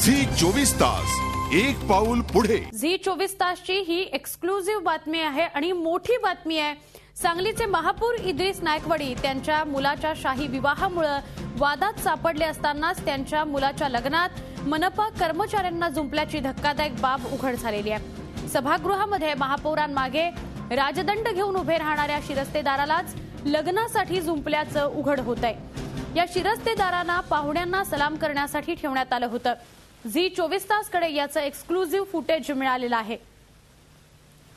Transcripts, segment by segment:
Zee 24 तास, एक पाऊल पुढे। झी 24 तासची ही एक्सक्लुझिव्ह बातमी आहे आणि मोठी बातमी आहे। सांगलीचे महापौर इद्रिस नायकवडी त्यांच्या मुलाच्या शाही विवाहामुळे वादात सापडले असतानाच त्यांच्या मुलाच्या लग्नात मनपा कर्मचाऱ्यांना जुंपल्याची धक्कादायक बाब उघड झालेली आहे। सभागृहामध्ये महापौरांमागे राजदंड घेऊन उभे राहणाऱ्या शिरस्तेदारालाच लग्नासाठी जुंपल्याचं उघड होत आहे। या शिरस्तेदारांना पाहुण्यांना सलाम करण्यासाठी ठेवण्यात आलं होतं। झी 24 तासकडे याचं एक्सक्लुझिव्ह फुटेज मिळालेलं आहे।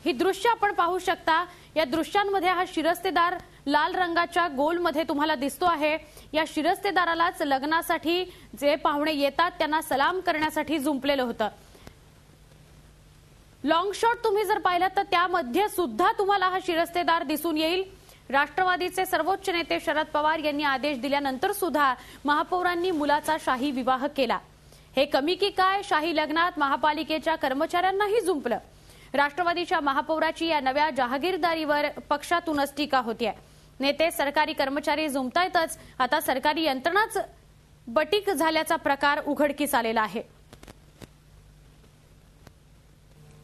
ही दृश्य आपण पाहू शकता। या दृश्यांमध्ये हा शिरस्तेदार लाल रंगाच्या गोलमध्ये तुम्हाला दिसतो आहे। या शिरस्तेदारालाच लग्नासाठी जे पाहुणे येतात त्यांना सलाम करण्यासाठी जुंपलेलं होतं। लॉंग शॉट तुम्ही जर पाहिलं तर त्यामध्ये सुद्धा तुम्हाला हा शिरस्तेदार दिसून येईल। राष्ट्रवादीचे सर्वोच्च नेते शरद पवार यांनी आदेश दिल्यानंतर सुद्धा महापौरांनी मुलाचा शाही विवाह केला। हे कमी की काय, शाही लग्नात महापालिकेच्या कर्मचाऱ्यांनाही जुंपलं। राष्ट्रवादीच्या महापौराची या नव्या जहागीरदारीवर पक्षातूनच टीका होतीये। नेते सरकारी कर्मचारी जुंपतायतच, आता सरकारी यंत्रणाच बटीक झाल्याचा प्रकार उघडकीस आलेला आहे।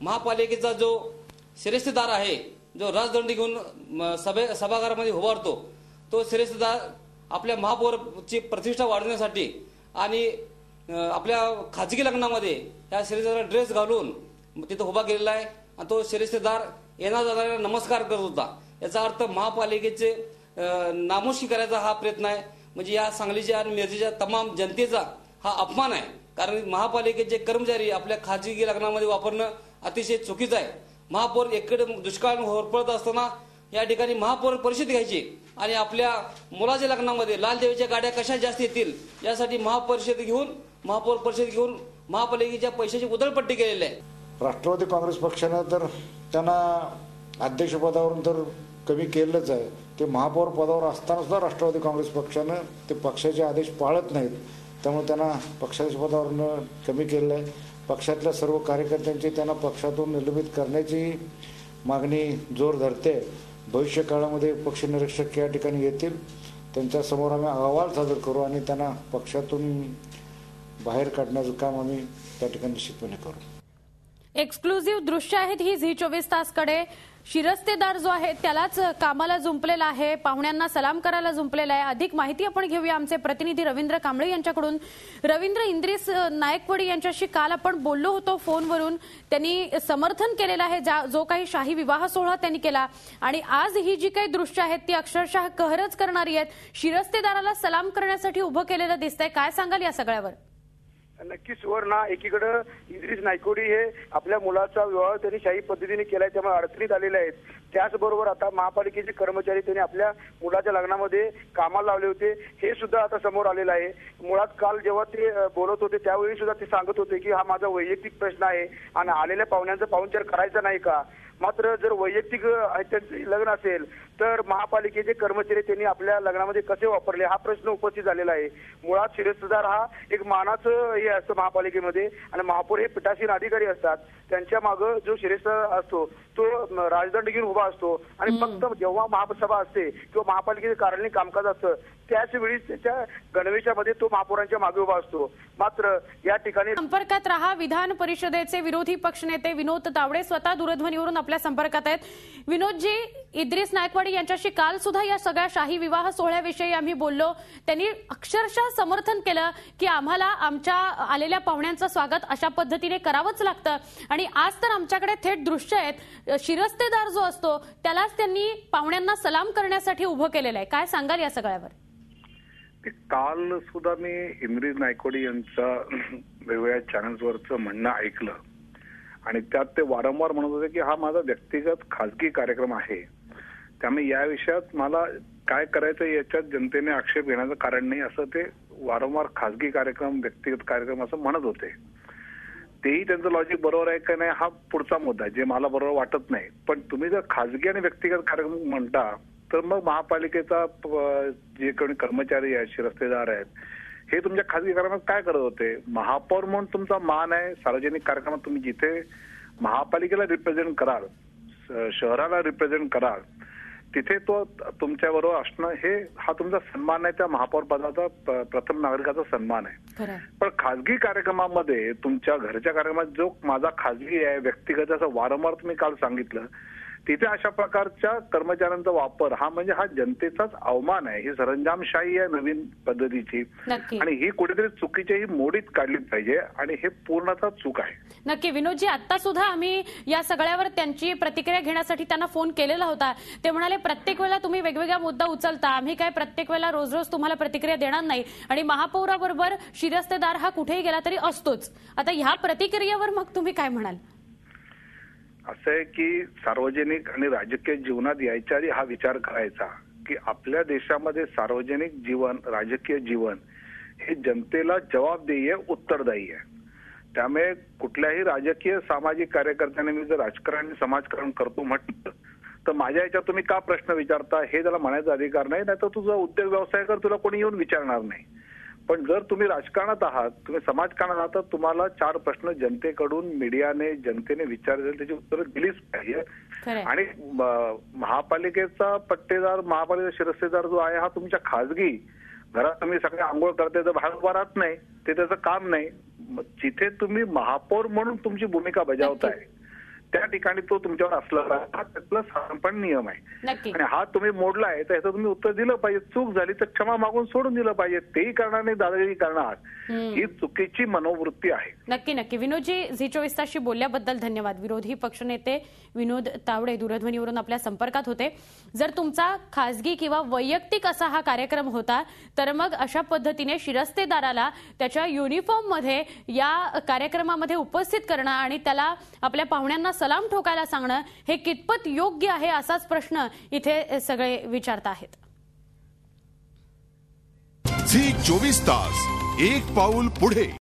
महापालिकेचा जो शिरस्तेदार आहे, जो राजदंड घेऊन सभागृहामध्ये उभारतो, तो शिरस्तेदार आपल्या महापौरची प्रतिष्ठा वाढवण्यासाठी आणि आपल्या खाजगी लग्नामध्ये या शिरस्तेदाराला ड्रेस घालून तिथे उभा केलेला आहे आणि तो शिरस्तेदार येणार जाणाऱ्याला नमस्कार करत होता। याचा अर्थ महापालिकेचे नामोशी करायचा हा प्रयत्न आहे। म्हणजे या सांगलीच्या आणि मिरजेच्या तमाम जनतेचा हा अपमान आहे। कारण महापालिकेचे कर्मचारी आपल्या खाजगी लग्नामध्ये वापरणं अतिशय चुकीचं आहे। महापौर एकडे दुष्काळ होरपळत असताना या ठिकाणी महापौर परिषद घ्यायची आणि आपल्या मुलाच्या लग्नामध्ये लाल देवीच्या गाड्या कशा जास्त येतील यासाठी महापौर परिषद घेऊन महापालिकेच्या पैशाची उधळपट्टी केलेली आहे। राष्ट्रवादी काँग्रेस पक्षाने तर त्यांना अध्यक्षपदावरून तर कमी केलंच आहे। ते महापौर पदावर असताना सुद्धा राष्ट्रवादी काँग्रेस पक्षानं ते पक्षाचे आदेश पाळत नाहीत, त्यामुळे त्यांना पक्षाच्या पदावरून कमी केलं आहे। पक्षातल्या सर्व कार्यकर्त्यांची त्यांना पक्षातून निलंबित करण्याची मागणी जोर धरते। भविष्य काळामध्ये पक्ष निरीक्षक या ठिकाणी येतील, त्यांच्या समोर आम्ही अहवाल सादर करू आणि त्यांना पक्षातून बाहेर काढण्याचं काम आम्ही त्या ठिकाणी निश्चितपणे करू। एक्सक्लुझिव्ह दृश्य आहेत ही झी 24 तासकडे। शिरस्तेदार जो आहे त्यालाच कामाला जुंपलेला आहे, पाहुण्यांना सलाम करायला जुंपलेला आहे। अधिक माहिती आपण घेऊया आमचे प्रतिनिधी रवींद्र कांबळे यांच्याकडून। रवींद्र, इद्रिस नायकवडी यांच्याशी काल आपण बोललो होतो फोनवरून। त्यांनी समर्थन केलेलं आहे जो काही शाही विवाह सोहळा त्यांनी केला, आणि आज ही जी काही दृश्य आहेत ती अक्षरशः कहरच करणारी आहेत। शिरस्तेदाराला सलाम करण्यासाठी उभं केलेलं दिसतंय, काय सांगाल या सगळ्यावर? नक्कीच सुवर्णा, एकीकडे इद्रिस नायकवडी हे आपल्या मुलाचा विवाह त्यांनी शाही पद्धतीने केलाय, त्यामुळे अडचणीत आलेले आहेत। त्याचबरोबर आता महापालिकेचे कर्मचारी त्यांनी आपल्या मुलाच्या लग्नामध्ये कामाला लावले होते, हे सुद्धा आता समोर आलेलं आहे। मुळात काल जेव्हा ते बोलत होते त्यावेळी सुद्धा ते सांगत होते की हा माझा वैयक्तिक प्रश्न आहे आणि आलेल्या पाहुण्यांचा पाहुणचार करायचा नाही का। मात्र जर वैयक्तिक लग्न असेल तर महापालिकेचे कर्मचारी त्यांनी आपल्या लग्नामध्ये कसे वापरले हा प्रश्न उपस्थित झालेला आहे। मुळात शिरस्तेदार हा एक मानाचं हे असतं महापालिकेमध्ये, आणि महापौर हे पीठासीन अधिकारी असतात। त्यांच्या मागे जो शिरस्तेदार असतो तो राजदंड घेऊन उभा असतो, आणि फक्त जेव्हा महासभा असते किंवा महापालिकेचे कार्यालयीन कामकाज असतं त्याच वेळी त्याच्या गणवेशामध्ये तो महापौरांच्या मागे उभा असतो। मात्र या ठिकाणी संपर्कात रहा। विधान परिषदेचे विरोधी पक्षनेते विनोद तावडे स्वतः दूरध्वनीवरून आपल्या संपर्कात आहेत। विनोदजी, इद्रिस नायकवडी यांच्याशी काल सुद्धा या सगळ्या शाही विवाह सोहळ्याविषयी आम्ही बोललो। त्यांनी अक्षरशः समर्थन केलं की आम्हाला आमच्या आलेल्या पाहुण्यांचं स्वागत अशा पद्धतीने करावंच लागतं, आणि आज तर आमच्याकडे थेट दृश्य आहेत। शिरस्तेदार जो असतो त्यालाच त्यांनी पाहुण्यांना सलाम करण्यासाठी उभं केलेलं आहे, काय सांगाल या सगळ्यावर? काल सुद्धा मी इद्रिस नायकवडी यांचा वेगवेगळ्या चॅनल्सवरचं म्हणणं ऐकलं, आणि त्यात ते वारंवार म्हणत होते की हा माझा व्यक्तिगत खासगी कार्यक्रम आहे, त्यामुळे या विषयात मला काय करायचं याच्यात जनतेने आक्षेप घेण्याचं कारण नाही, असं ते वारंवार खासगी कार्यक्रम व्यक्तिगत कार्यक्रम असं म्हणत होते। तेही त्यांचं लॉजिक बरोबर आहे का नाही हा पुढचा मुद्दा आहे, जे मला बरोबर वाटत नाही। पण तुम्ही जर खासगी आणि व्यक्तिगत कार्यक्रम म्हणता तर मग महापालिकेचा जे कोणी कर्मचारी आहेत, शिरस्तेदार आहेत, हे तुमच्या खासगी कार्यक्रमात काय करत होते? महापौर म्हणून तुमचा मान आहे, सार्वजनिक कार्यक्रमात तुम्ही जिथे महापालिकेला रिप्रेझेंट कराल, शहराला रिप्रेझेंट कराल, तिथे तो तुमच्याबरोबर असणं हा तुमचा सन्मान आहे, त्या महापौर पदाचा प्रथम नागरिकाचा सन्मान आहे. पण खासगी कार्यक्रमामध्ये, तुमच्या घरच्या कार्यक्रमात जो माझा खासगी आहे, व्यक्तिगत, असं वारंवार तुम्ही काल सांगितलं, तिथे अशा प्रकारच्या कर्मचाऱ्यांचा वापर हा म्हणजे हा जनतेचाच अवमान आहे. ही सरंजामशाही आहे नवीन पद्धतीची, आणि ही कुठेतरी चुकीची ही मोडीत काढली पाहिजे, आणि हे पूर्णतः चूक आहे. नक्की विनोदजी, आता सुद्धा आम्ही या सगळ्यावर त्यांची प्रतिक्रिया घेण्यासाठी त्यांना फोन केलेला होता. ते म्हणाले प्रत्येक वेळेला तुम्ही वेगवेगळा मुद्दा उचलता, आम्ही काय प्रत्येक वेळेला रोज रोज तुम्हाला प्रतिक्रिया देणार नाही, आणि महापौराबरोबर शिरस्तेदार हा कुठेही गेला तरी असतोच. आता ह्या प्रतिक्रियेवर मग तुम्ही काय म्हणाल? असं आहे की सार्वजनिक आणि राजकीय जीवनात यायच्या आधी हा विचार करायचा की आपल्या देशामध्ये सार्वजनिक जीवन, राजकीय जीवन हे जनतेला जबाबदेही आहे, उत्तरदायी आहे. त्यामुळे कुठल्याही राजकीय सामाजिक कार्यकर्त्याने मी जर राजकारण आणि समाजकारण करतो म्हटलं तर माझ्या याच्यात तुम्ही का प्रश्न विचारता हे त्याला म्हणायचा अधिकार नाही. तर तुझा उद्योग व्यवसाय कर, तुला कोणी येऊन विचारणार नाही. पण जर तुम्ही राजकारणात आहात, तुम्ही समाजकारणात आहात, तर तुम्हाला 4 प्रश्न जनतेकडून, मीडियाने, जनतेने विचारले, त्याची उत्तरं दिलीच पाहिजे. आणि महापालिकेचा पट्टेदार, महापालिकेचा शिरस्तेदार जो आहे हा तुमच्या खासगी घरात तुम्ही सगळे आंघोळ करते तर बाहेर उभा राहत नाही, ते त्याचं काम नाही. जिथे तुम्ही महापौर म्हणून तुमची भूमिका बजावताय त्या ठिकाणी तो तुमच्यावर असला पाहिजे. हा त्यातला साधारणपणे नियम आहे, आणि हा तुम्ही मोडलाय तर ह्याचं तुम्ही उत्तर दिलं पाहिजे. चूक झाली तर क्षमा मागून सोडून दिलं पाहिजे. तेही करणार नाही, दादागिरी करणार, ही चुकीची मनोवृत्ती आहे. नक्की नक्की विनोदजी, झी24 तासशी बोलल्याबद्दल धन्यवाद. विरोधी पक्षनेते विनोद तावडे दूरध्वनीवरून आपल्या संपर्कात होते. जर तुमचा खासगी किंवा वैयक्तिक असा हा कार्यक्रम होता तर मग अशा पद्धतीने शिरस्तेदाराला त्याच्या युनिफॉर्ममध्ये या कार्यक्रमामध्ये उपस्थित करणं आणि त्याला आपल्या पाहुण्यांना सलाम ठोकायला सांगणं हे कितपत योग्य आहे, असाच प्रश्न इथे सगळे विचारत आहेत. झी 24 तास, एक पाऊल पुढे.